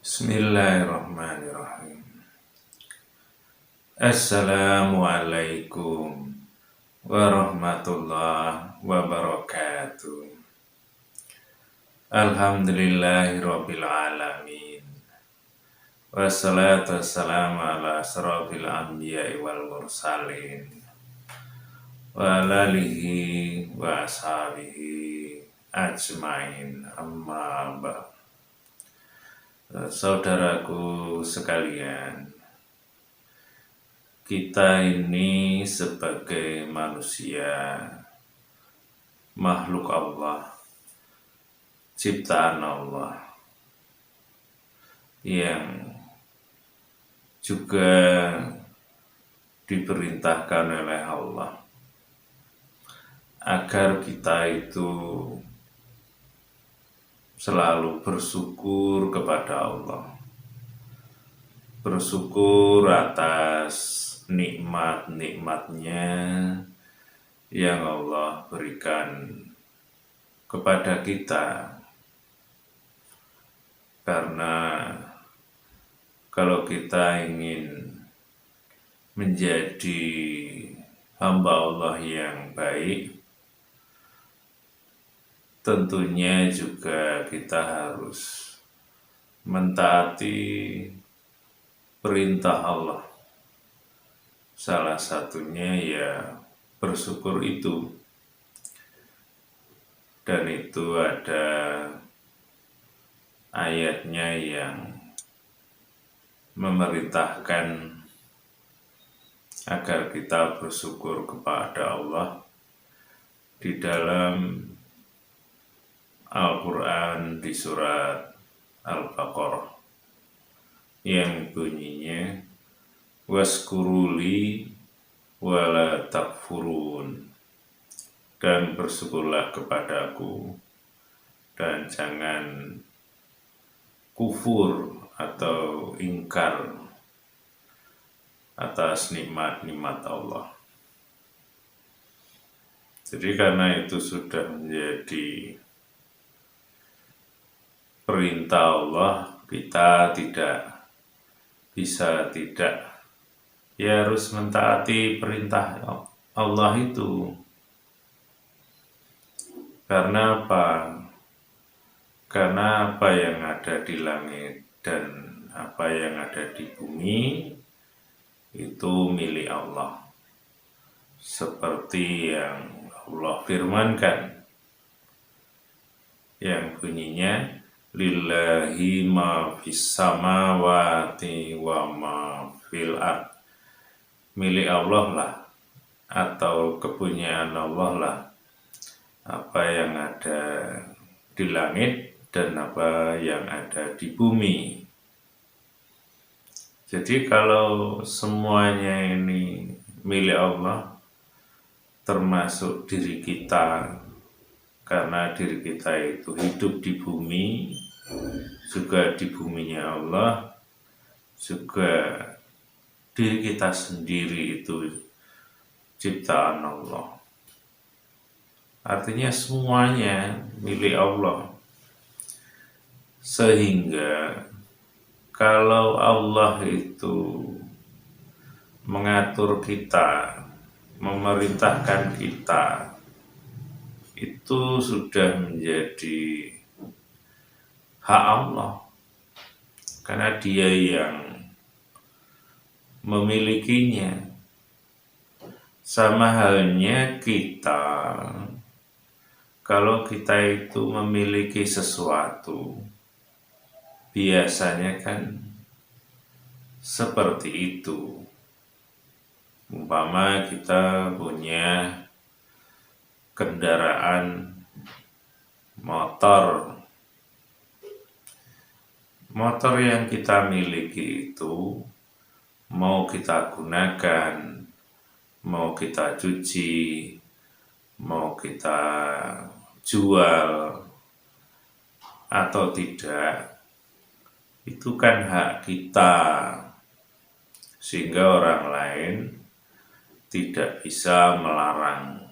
Bismillahirrahmanirrahim. Assalamualaikum warahmatullahi wabarakatuh. Alhamdulillahirabbil alamin. Wassalatu wassalamu ala asrofil anbiya'i wal mursalin wa ala alihi wa ashabihi ajmain, amma ba'd. Saudaraku sekalian, kita ini sebagai manusia, makhluk Allah, ciptaan Allah, yang juga diperintahkan oleh Allah agar kita itu selalu bersyukur kepada Allah, bersyukur atas nikmat-nikmatnya yang Allah berikan kepada kita. Karena kalau kita ingin menjadi hamba Allah yang baik, tentunya juga kita harus mentaati perintah Allah. Salah satunya ya bersyukur itu. Dan itu ada ayatnya yang memerintahkan agar kita bersyukur kepada Allah di dalam Al-Quran di surat Al-Baqarah yang bunyinya waskuruli wala takfurun, dan bersyukurlah kepadaku dan jangan kufur atau ingkar atas nikmat-nikmat Allah. Jadi karena itu sudah menjadi perintah Allah, kita tidak bisa tidak, ya harus mentaati perintah Allah itu. Karena apa? Karena apa yang ada di langit dan apa yang ada di bumi itu milik Allah. Seperti yang Allah firmankan, yang bunyinya lillahi ma fis samawati wa ma fil ard. Milik Allah lah, atau kepunyaan Allah lah, apa yang ada di langit dan apa yang ada di bumi. Jadi kalau semuanya ini milik Allah, termasuk diri kita, karena diri kita itu hidup di bumi, juga di buminya Allah, juga diri kita sendiri itu ciptaan Allah. Artinya semuanya milik Allah. Sehingga kalau Allah itu mengatur kita, memerintahkan kita, itu sudah menjadi hak Allah, karena Dia yang memilikinya. Sama halnya kita, kalau kita itu memiliki sesuatu, biasanya kan seperti itu. Umpama kita punya kendaraan motor yang kita miliki itu mau kita gunakan, mau kita cuci, mau kita jual atau tidak, itu kan hak kita, sehingga orang lain tidak bisa melarang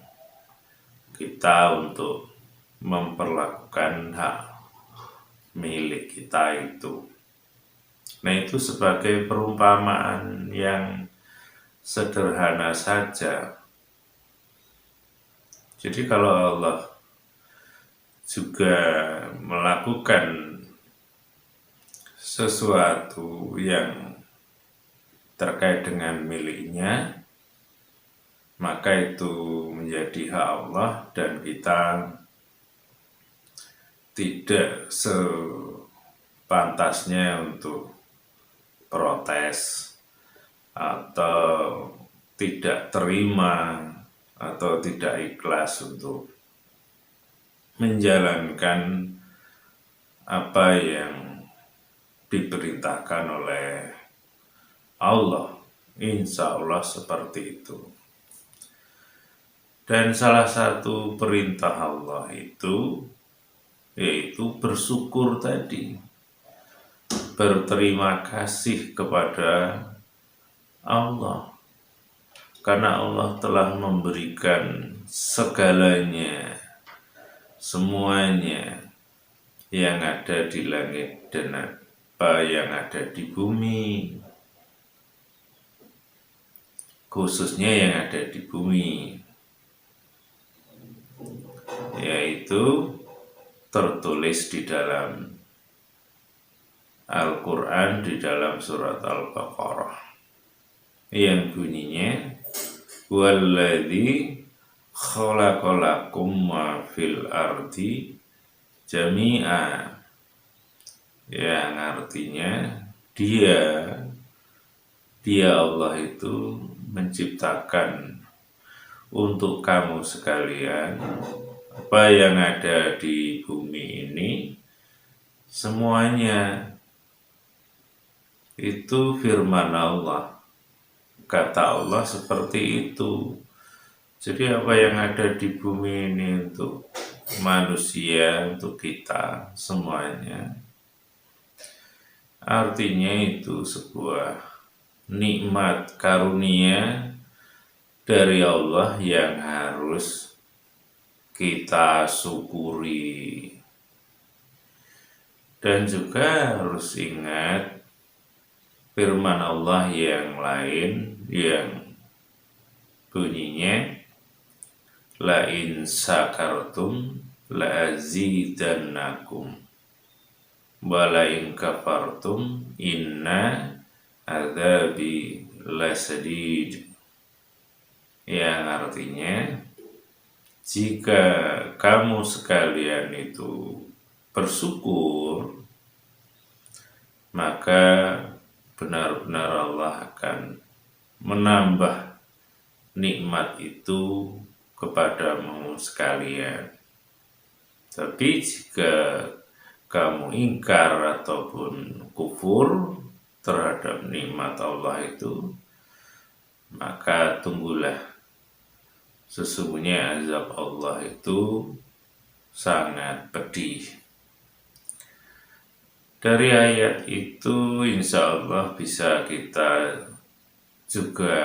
kita untuk memperlakukan hak milik kita itu. Nah, itu sebagai perumpamaan yang sederhana saja. Jadi kalau Allah juga melakukan sesuatu yang terkait dengan miliknya, maka itu menjadi hak Allah dan kita tidak sepantasnya untuk protes atau tidak terima atau tidak ikhlas untuk menjalankan apa yang diperintahkan oleh Allah. Insya Allah seperti itu. Dan salah satu perintah Allah itu yaitu bersyukur tadi, berterima kasih kepada Allah, karena Allah telah memberikan segalanya, semuanya yang ada di langit dan apa yang ada di bumi, khususnya yang ada di bumi, yaitu tertulis di dalam Al-Quran di dalam surat Al-Baqarah yang bunyinya walladzi khalaqalakum ma fil ardi jami'a, yang artinya dia Allah itu menciptakan untuk kamu sekalian apa yang ada di bumi ini semuanya. Itu firman Allah, kata Allah seperti itu. Jadi apa yang ada di bumi ini untuk manusia, untuk kita semuanya, artinya itu sebuah nikmat karunia dari Allah yang harus kita syukuri. Dan juga harus ingat firman Allah yang lain yang bunyinya la in sakartum la azidannakum wa la in kafartum inna adzabi lasadid, yang artinya jika kamu sekalian itu bersyukur, maka benar-benar Allah akan menambah nikmat itu kepadamu sekalian. Tapi jika kamu ingkar ataupun kufur terhadap nikmat Allah itu, maka tunggulah, sesungguhnya azab Allah itu sangat pedih. Dari ayat itu insya Allah bisa kita juga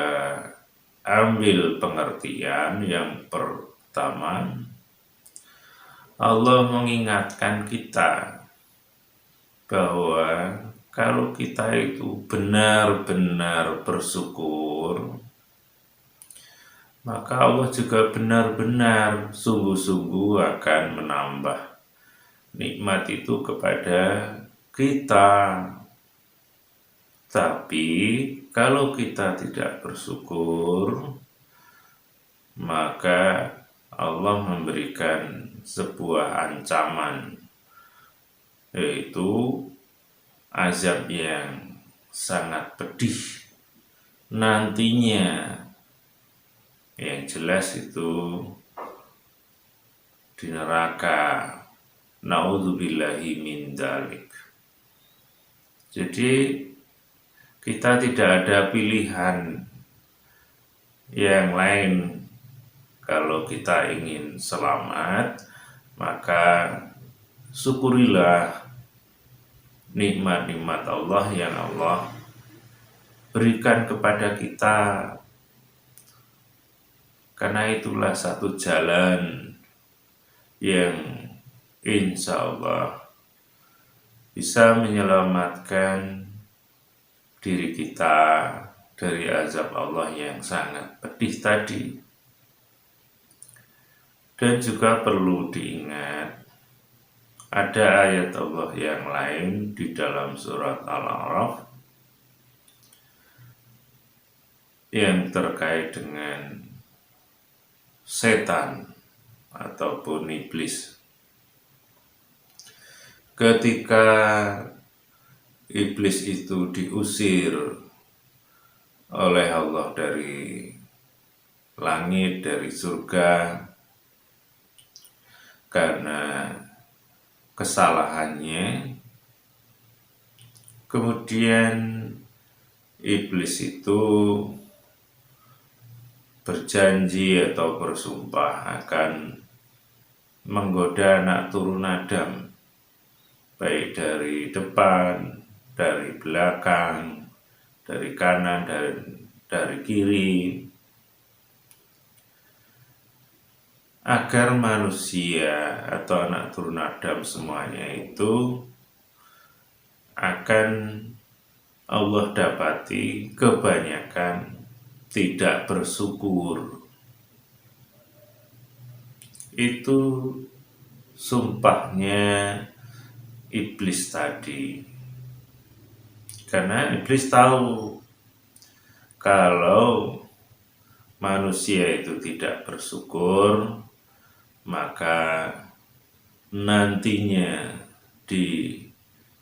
ambil pengertian yang pertama, Allah mengingatkan kita bahwa kalau kita itu benar-benar bersyukur, maka Allah juga benar-benar sungguh-sungguh akan menambah nikmat itu kepada kita. Tapi kalau kita tidak bersyukur, maka Allah memberikan sebuah ancaman, yaitu azab yang sangat pedih nantinya, yang jelas itu di neraka. Naudzubillahi min dzalik. Jadi kita tidak ada pilihan yang lain. Kalau kita ingin selamat, maka syukurilah nikmat-nikmat Allah yang Allah berikan kepada kita, karena itulah satu jalan yang insya Allah bisa menyelamatkan diri kita dari azab Allah yang sangat pedih tadi. Dan juga perlu diingat, ada ayat Allah yang lain di dalam surat Al-A'raf yang terkait dengan setan ataupun iblis. Ketika iblis itu diusir oleh Allah dari langit, dari surga, karena kesalahannya, kemudian iblis itu berjanji atau bersumpah akan menggoda anak turun Adam, baik dari depan, dari belakang, dari kanan, dan dari kiri, agar manusia atau anak turun Adam semuanya itu akan Allah dapati kebanyakan tidak bersyukur. Itu sumpahnya iblis tadi. Karena iblis tahu kalau manusia itu tidak bersyukur, maka nantinya di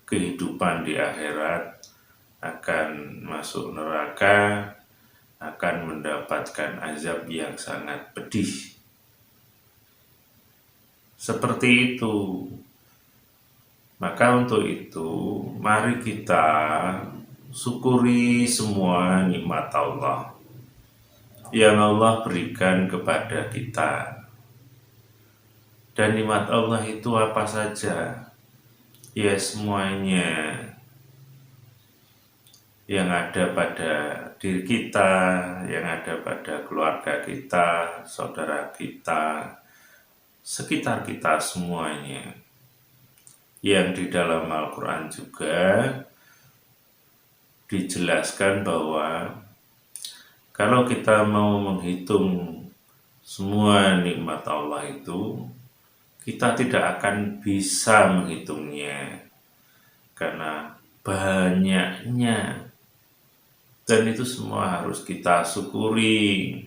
kehidupan di akhirat akan masuk neraka, akan mendapatkan azab yang sangat pedih. Seperti itu. Maka untuk itu, mari kita syukuri semua nikmat Allah yang Allah berikan kepada kita. Dan nikmat Allah itu apa saja? Ya semuanya yang ada pada diri kita, yang ada pada keluarga kita, saudara kita, sekitar kita semuanya. Yang di dalam Al-Quran juga dijelaskan bahwa kalau kita mau menghitung semua nikmat Allah itu, kita tidak akan bisa menghitungnya karena banyaknya, dan itu semua harus kita syukuri.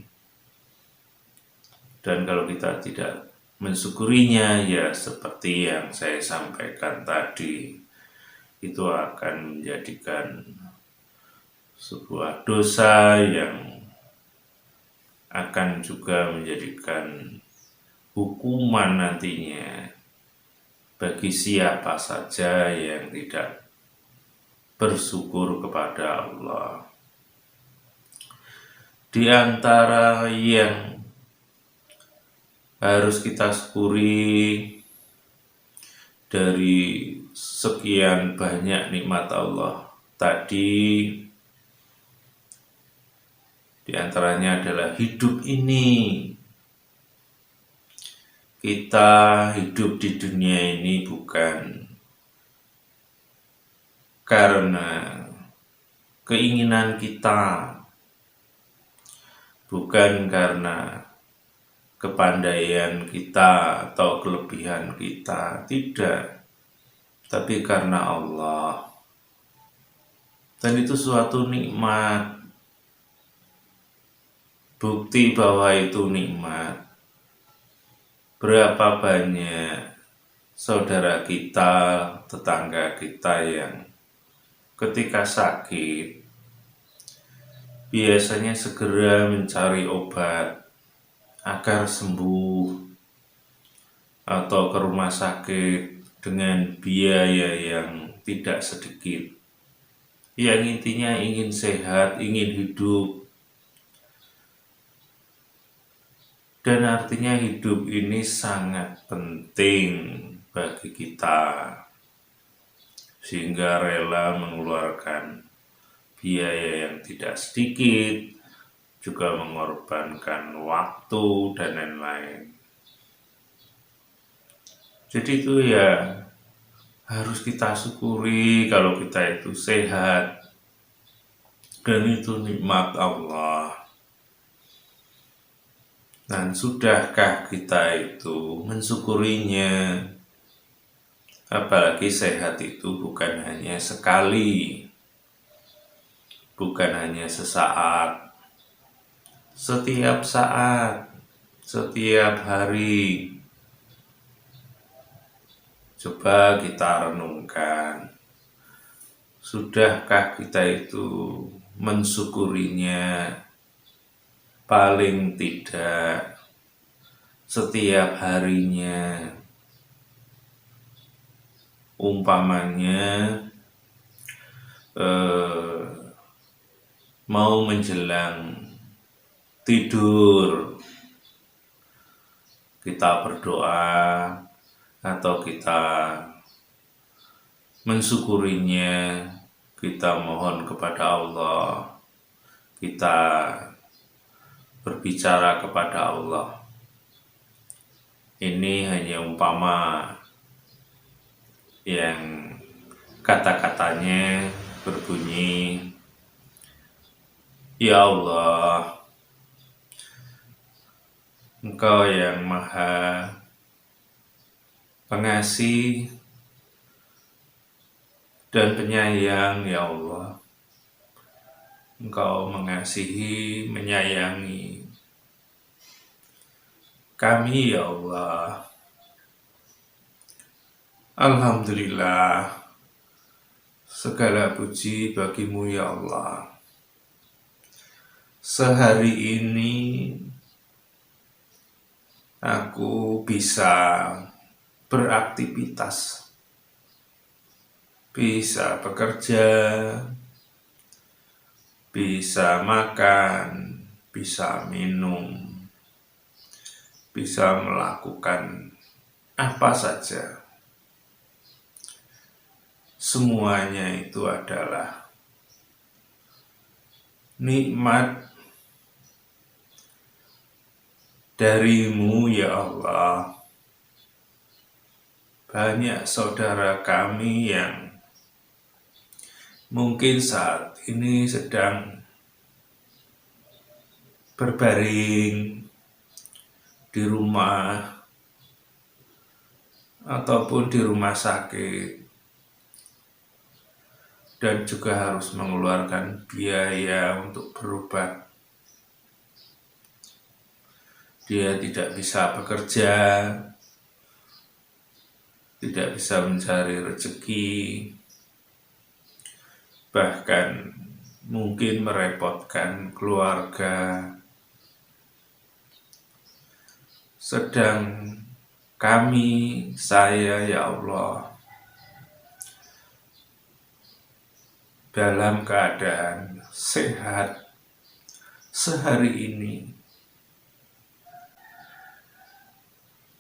Dan kalau kita tidak mensyukurinya, ya seperti yang saya sampaikan tadi, itu akan menjadikan sebuah dosa yang akan juga menjadikan hukuman nantinya bagi siapa saja yang tidak bersyukur kepada Allah. Di antara yang harus kita syukuri dari sekian banyak nikmat Allah tadi, di antaranya adalah hidup ini. Kita hidup di dunia ini bukan karena keinginan kita, bukan karena kepandaian kita atau kelebihan kita, tidak, tapi karena Allah. Dan itu suatu nikmat. Bukti bahwa itu nikmat, berapa banyak saudara kita, tetangga kita yang ketika sakit biasanya segera mencari obat agar sembuh, atau ke rumah sakit dengan biaya yang tidak sedikit, yang intinya ingin sehat, ingin hidup. Dan artinya hidup ini sangat penting bagi kita, sehingga rela mengeluarkan biaya yang tidak sedikit, juga mengorbankan waktu dan lain-lain. Jadi itu ya harus kita syukuri kalau kita itu sehat, dan itu nikmat Allah. Dan sudahkah kita itu mensyukurinya? Apalagi sehat itu bukan hanya sekali, bukan hanya sesaat, setiap saat, setiap hari. Coba kita renungkan, sudahkah kita itu mensyukurinya? Paling tidak setiap harinya. Umpamanya mau menjelang tidur, kita berdoa atau kita mensyukurinya, kita mohon kepada Allah, kita berbicara kepada Allah. Ini hanya umpama yang kata-katanya berbunyi, "Ya Allah, Engkau yang Maha Pengasih dan Penyayang, ya Allah. Engkau mengasihi, menyayangi kami, ya Allah. Alhamdulillah, segala puji bagimu, ya Allah. Sehari ini aku bisa beraktivitas, bisa bekerja, bisa makan, bisa minum, bisa melakukan apa saja. Semuanya itu adalah nikmat darimu, ya Allah. Banyak saudara kami yang mungkin saat ini sedang berbaring di rumah ataupun di rumah sakit dan juga harus mengeluarkan biaya untuk berobat. Dia tidak bisa bekerja, tidak bisa mencari rezeki, bahkan mungkin merepotkan keluarga. Sedang kami, saya, ya Allah, dalam keadaan sehat sehari ini.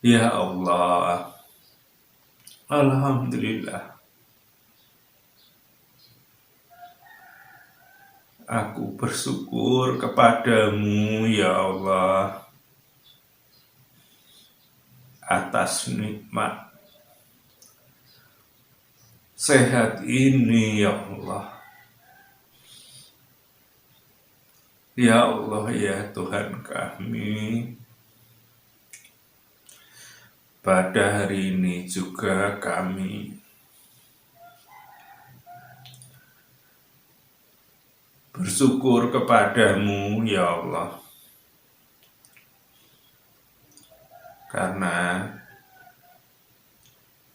Ya Allah, alhamdulillah. Aku bersyukur kepadamu, ya Allah, atas nikmat sehat ini, ya Allah. Ya Allah, ya Tuhan kami, pada hari ini juga kami bersyukur kepadamu, ya Allah, karena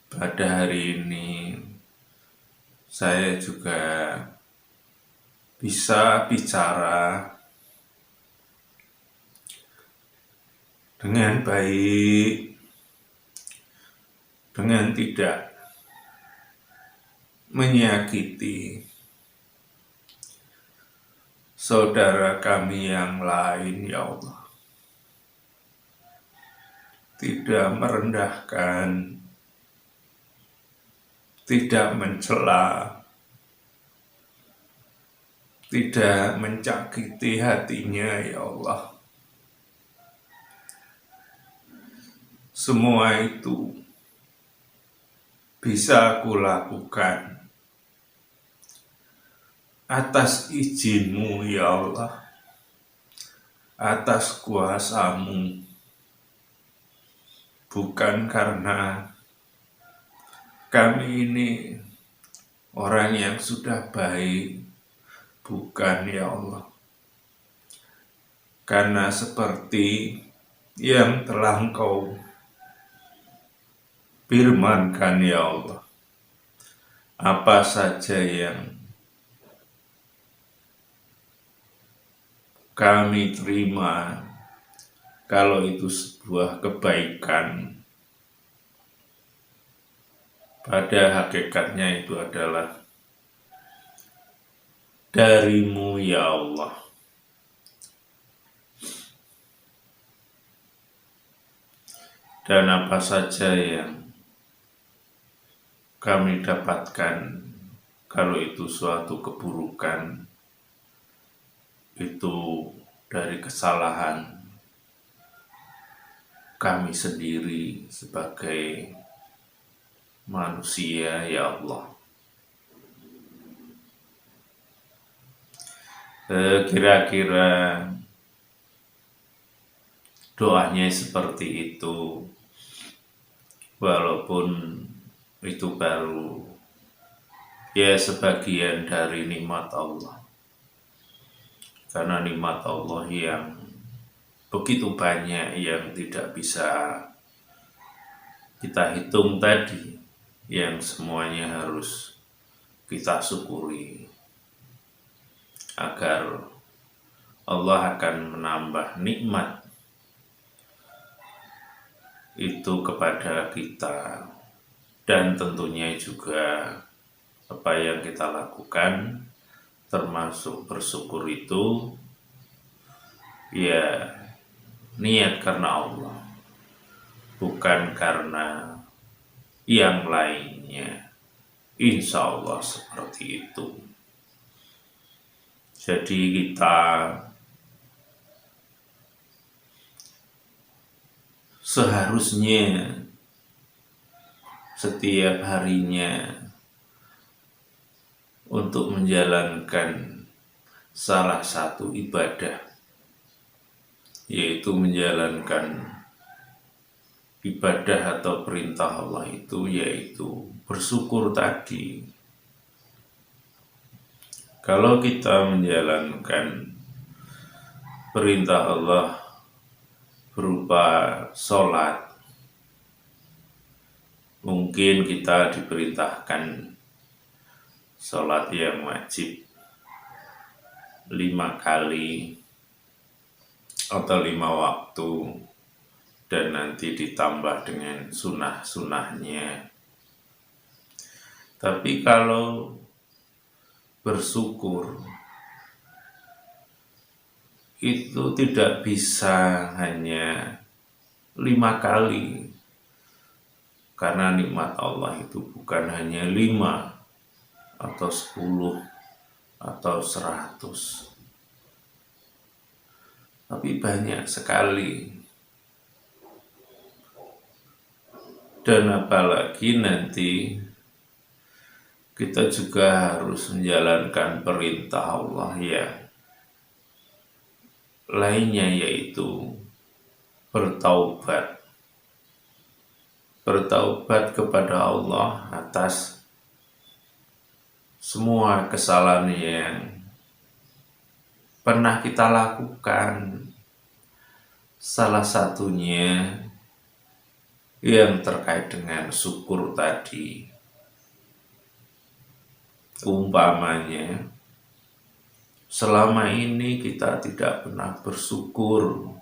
pada hari ini saya juga bisa bicara dengan baik, dengan tidak menyakiti saudara kami yang lain, ya Allah. Tidak merendahkan, tidak mencela, tidak menyakiti hatinya, ya Allah. Semua itu bisa aku lakukan atas izin-Mu ya Allah, atas kuasa-Mu, bukan karena kami ini orang yang sudah baik, bukan ya Allah. Karena seperti yang telah Engkau firmankan ya Allah, apa saja yang kami terima, kalau itu sebuah kebaikan, pada hakikatnya itu adalah dari-Mu ya Allah. Dan apa saja yang kami dapatkan, kalau itu suatu keburukan, itu dari kesalahan kami sendiri sebagai manusia ya Allah. Kira-kira doanya seperti itu, walaupun itu baru ya sebagian dari nikmat Allah. Karena nikmat Allah yang begitu banyak yang tidak bisa kita hitung tadi, yang semuanya harus kita syukuri, agar Allah akan menambah nikmat itu kepada kita. Dan tentunya juga apa yang kita lakukan, termasuk bersyukur itu, ya niat karena Allah, bukan karena yang lainnya. Insya Allah seperti itu. Jadi kita seharusnya setiap harinya untuk menjalankan salah satu ibadah, yaitu menjalankan ibadah atau perintah Allah itu, yaitu bersyukur tadi. Kalau kita menjalankan perintah Allah berupa sholat, mungkin kita diperintahkan sholat yang wajib 5 kali atau 5 waktu, dan nanti ditambah dengan sunnah-sunnahnya. Tapi kalau bersyukur itu tidak bisa hanya 5 kali, karena nikmat Allah itu bukan hanya 5 atau 10 atau 100, tapi banyak sekali. Dan apalagi nanti kita juga harus menjalankan perintah Allah yang lainnya, yaitu bertaubat. Bertaubat kepada Allah atas semua kesalahan yang pernah kita lakukan. Salah satunya yang terkait dengan syukur tadi. Umpamanya, selama ini kita tidak pernah bersyukur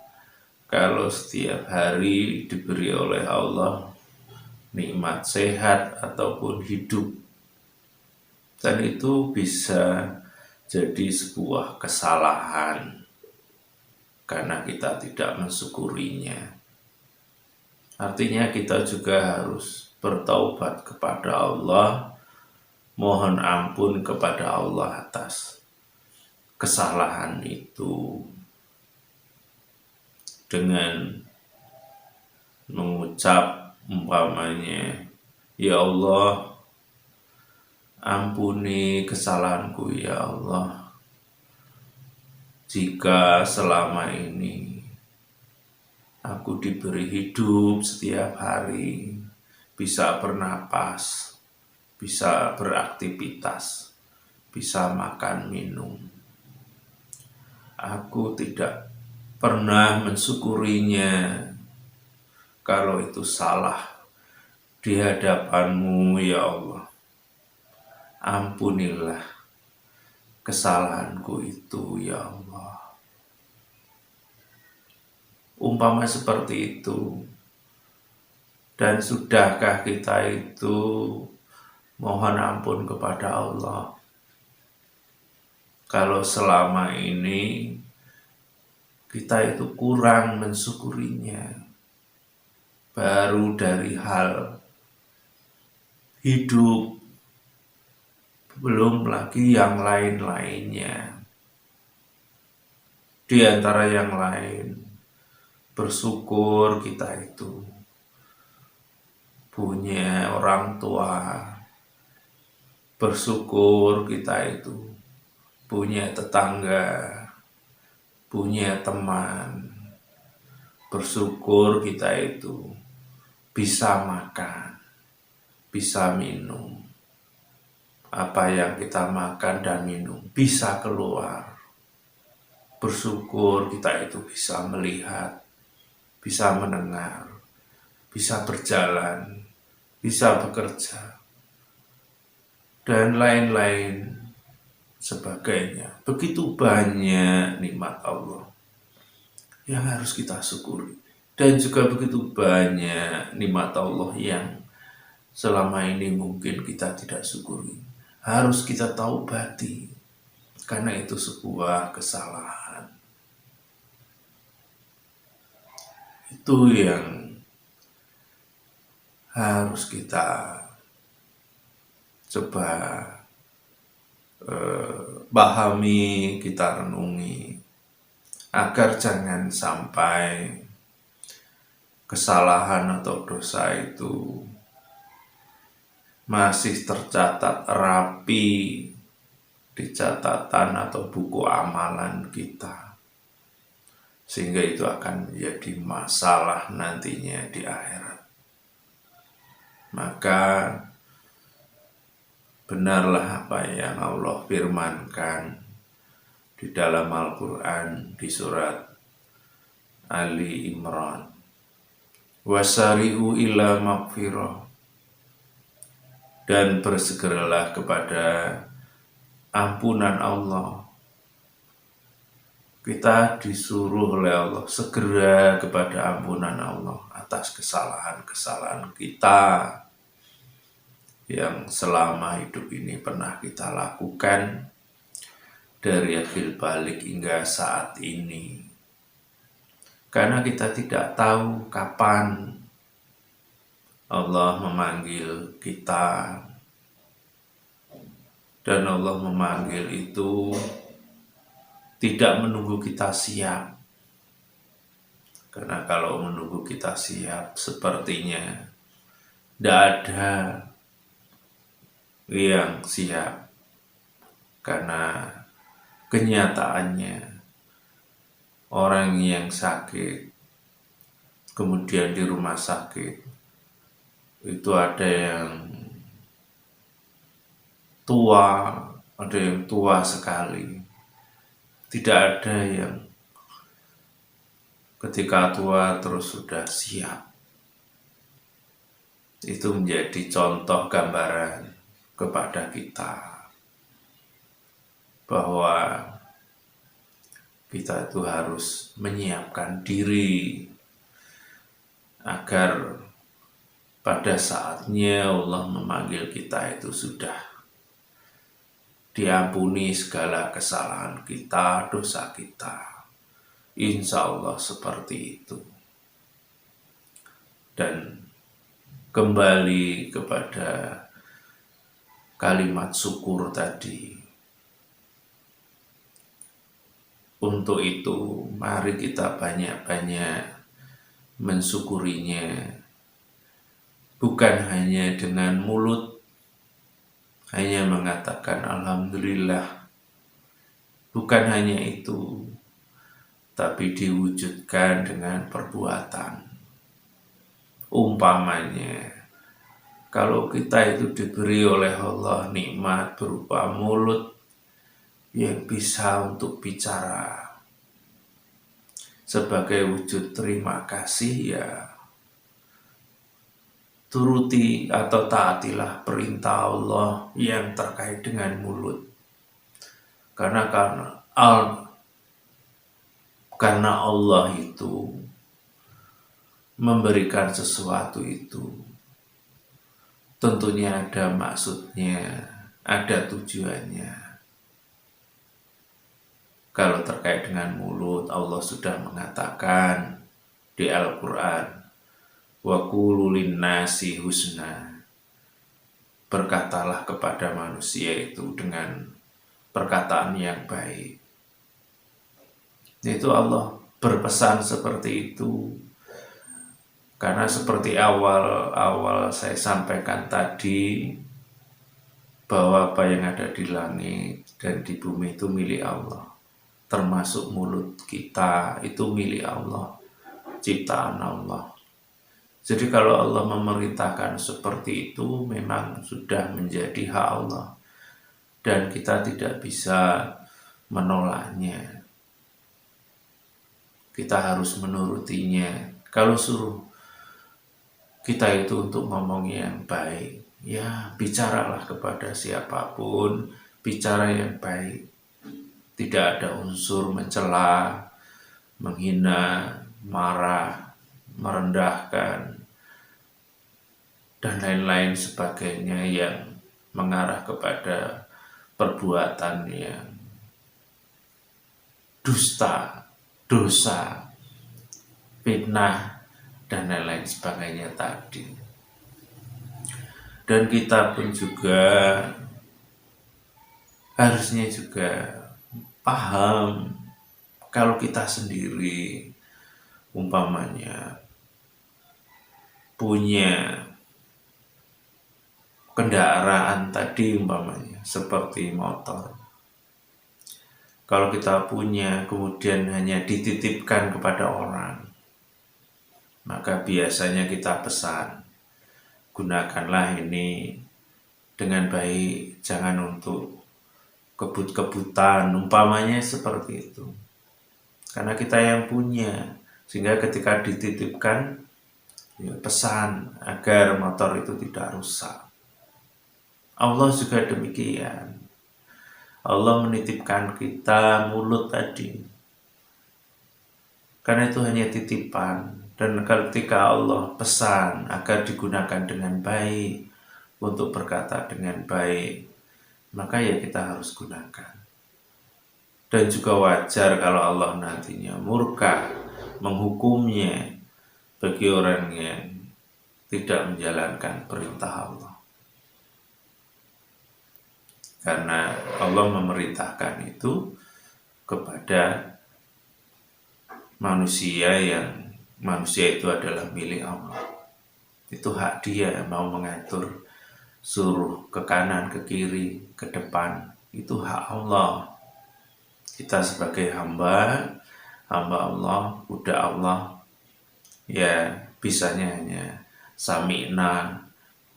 kalau setiap hari diberi oleh Allah nikmat sehat ataupun hidup. Dan itu bisa jadi sebuah kesalahan karena kita tidak mensyukurinya. Artinya kita juga harus bertaubat kepada Allah, mohon ampun kepada Allah atas kesalahan itu, dengan mengucap umpamanya, ya Allah, Ampuni kesalahanku ya Allah, jika selama ini aku diberi hidup setiap hari, bisa bernapas, bisa beraktivitas, bisa makan minum. Aku tidak pernah mensyukurinya. Kalau itu salah di hadapan-Mu ya Allah, ampunilah kesalahanku itu ya Allah. Umpama seperti itu, dan sudahkah kita itu mohon ampun kepada Allah kalau selama ini kita itu kurang mensyukurinya, baru dari hal hidup, belum lagi yang lain-lainnya. Di antara yang lain, bersyukur kita itu punya orang tua, bersyukur kita itu punya tetangga, punya teman, bersyukur kita itu bisa makan, bisa minum. Apa yang kita makan dan minum bisa keluar. Bersyukur kita itu bisa melihat, bisa mendengar, bisa berjalan, bisa bekerja, dan lain-lain sebagainya. Begitu banyak nikmat Allah yang harus kita syukuri. Dan juga begitu banyak nikmat Allah yang selama ini mungkin kita tidak syukuri. Harus kita taubati, karena itu sebuah kesalahan. Itu yang harus kita coba pahami, kita renungi, agar jangan sampai kesalahan atau dosa itu masih tercatat rapi di catatan atau buku amalan kita, sehingga itu akan menjadi masalah nantinya di akhirat. Maka benarlah apa yang Allah firmankan di dalam Al-Quran di surat Ali Imran, wasari'u ila magfirah, dan bersegeralah kepada ampunan Allah. Kita disuruh oleh Allah segera kepada ampunan Allah atas kesalahan-kesalahan kita yang selama hidup ini pernah kita lakukan dari akhir balik hingga saat ini. Karena kita tidak tahu kapan Allah memanggil kita, dan Allah memanggil itu tidak menunggu kita siap. Karena kalau menunggu kita siap, sepertinya tidak ada yang siap. Karena kenyataannya orang yang sakit, kemudian di rumah sakit, itu ada yang tua, ada yang tua sekali. Tidak ada yang ketika tua terus sudah siap. Itu menjadi contoh gambaran kepada kita bahwa kita itu harus menyiapkan diri agar pada saatnya Allah memanggil kita itu sudah diampuni segala kesalahan kita, dosa kita. Insya Allah seperti itu. Dan kembali kepada kalimat syukur tadi. Untuk itu, mari kita banyak-banyak mensyukurinya. Bukan hanya dengan mulut, hanya mengatakan alhamdulillah. Bukan hanya itu, tapi diwujudkan dengan perbuatan. Umpamanya, kalau kita itu diberi oleh Allah nikmat berupa mulut yang bisa untuk bicara, sebagai wujud terima kasih ya turuti atau taatilah perintah Allah yang terkait dengan mulut. Karena Allah itu memberikan sesuatu itu tentunya ada maksudnya, ada tujuannya. Kalau terkait dengan mulut, Allah sudah mengatakan di Al-Quran, wa qulu linnasi husna. Berkatalah kepada manusia itu dengan perkataan yang baik. Itu Allah berpesan seperti itu. Karena seperti awal saya sampaikan tadi, bahwa apa yang ada di langit dan di bumi itu milik Allah. Termasuk mulut kita itu milik Allah, ciptaan Allah. Jadi kalau Allah memerintahkan seperti itu memang sudah menjadi hak Allah. Dan kita tidak bisa menolaknya. Kita harus menurutinya. Kalau suruh kita itu untuk ngomong yang baik, ya bicaralah kepada siapapun, bicara yang baik. Tidak ada unsur mencela, menghina, marah, merendahkan, dan lain-lain sebagainya yang mengarah kepada perbuatan yang dusta, dosa, fitnah, dan lain-lain sebagainya tadi. Dan kita pun juga harusnya juga paham kalau kita sendiri umpamanya punya kendaraan tadi umpamanya seperti motor. Kalau kita punya kemudian hanya dititipkan kepada orang, maka biasanya kita pesan, gunakanlah ini dengan baik, jangan untuk kebut-kebutan, umpamanya seperti itu. Karena kita yang punya, sehingga ketika dititipkan, ya pesan agar motor itu tidak rusak. Allah juga demikian. Allah menitipkan kita mulut tadi. Karena itu hanya titipan. Dan ketika Allah pesan agar digunakan dengan baik, untuk berkata dengan baik, maka ya kita harus gunakan. Dan juga wajar kalau Allah nantinya murka, menghukumnya bagi orang yang tidak menjalankan perintah Allah. Karena Allah memerintahkan itu kepada manusia itu adalah milik Allah. Itu hak dia mau mengatur suruh ke kanan, ke kiri, ke depan. Itu hak Allah. Kita sebagai hamba Allah, budak Allah, ya bisanya hanya sami'na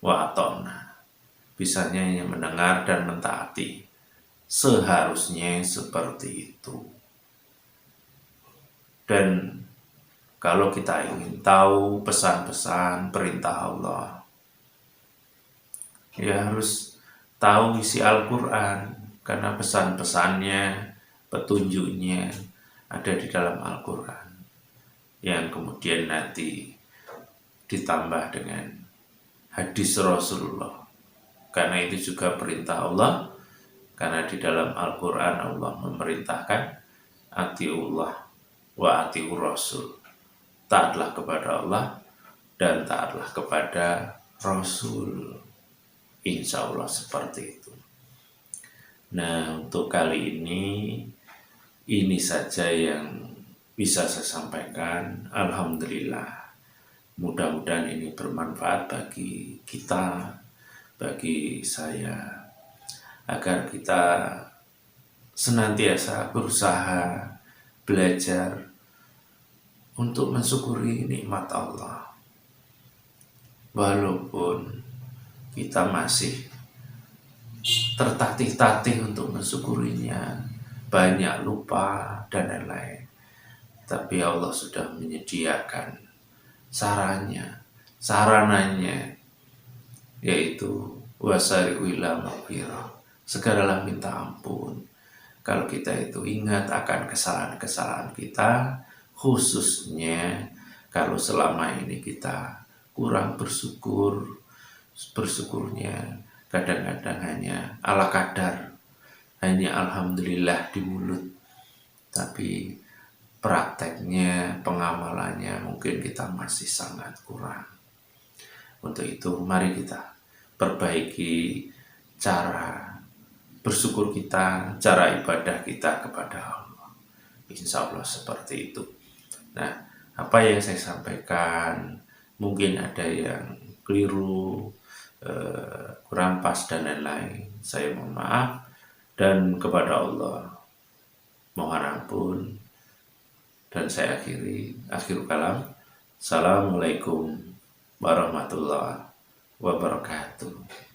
wa ata'na. Bisanya hanya mendengar dan mentaati. Seharusnya seperti itu. Dan kalau kita ingin tahu pesan-pesan perintah Allah, ya harus tahu isi Al-Quran. Karena pesan-pesannya, petunjuknya ada di dalam Al-Quran. Yang kemudian nanti ditambah dengan hadis Rasulullah. Karena itu juga perintah Allah. Karena di dalam Al-Quran Allah memerintahkan atiullah wa atiur Rasul. Taatlah kepada Allah dan taatlah kepada Rasul. Insya Allah seperti itu. Nah, untuk kali ini saja yang bisa saya sampaikan. Alhamdulillah. Mudah-mudahan ini bermanfaat bagi kita, bagi saya. agar kita senantiasa berusaha belajar untuk mensyukuri nikmat Allah. Walaupun kita masih tertatih-tatih untuk mensyukurinya, banyak lupa dan lain-lain, tapi Allah sudah menyediakan sarananya, yaitu wasari'u ila maghfirah, segeralah minta ampun. Kalau kita itu ingat akan kesalahan-kesalahan kita, khususnya kalau selama ini kita kurang bersyukurnya kadang-kadang hanya ala kadar, hanya alhamdulillah di mulut, tapi prakteknya, pengamalannya mungkin kita masih sangat kurang. Untuk itu mari kita perbaiki cara bersyukur kita, cara ibadah kita kepada Allah. Insya Allah seperti itu. Nah, apa yang saya sampaikan mungkin ada yang keliru, kurang pas dan lain-lain. Saya mohon maaf dan kepada Allah mohon ampun. Dan saya akhir kalam. Assalamualaikum warahmatullahi wabarakatuh.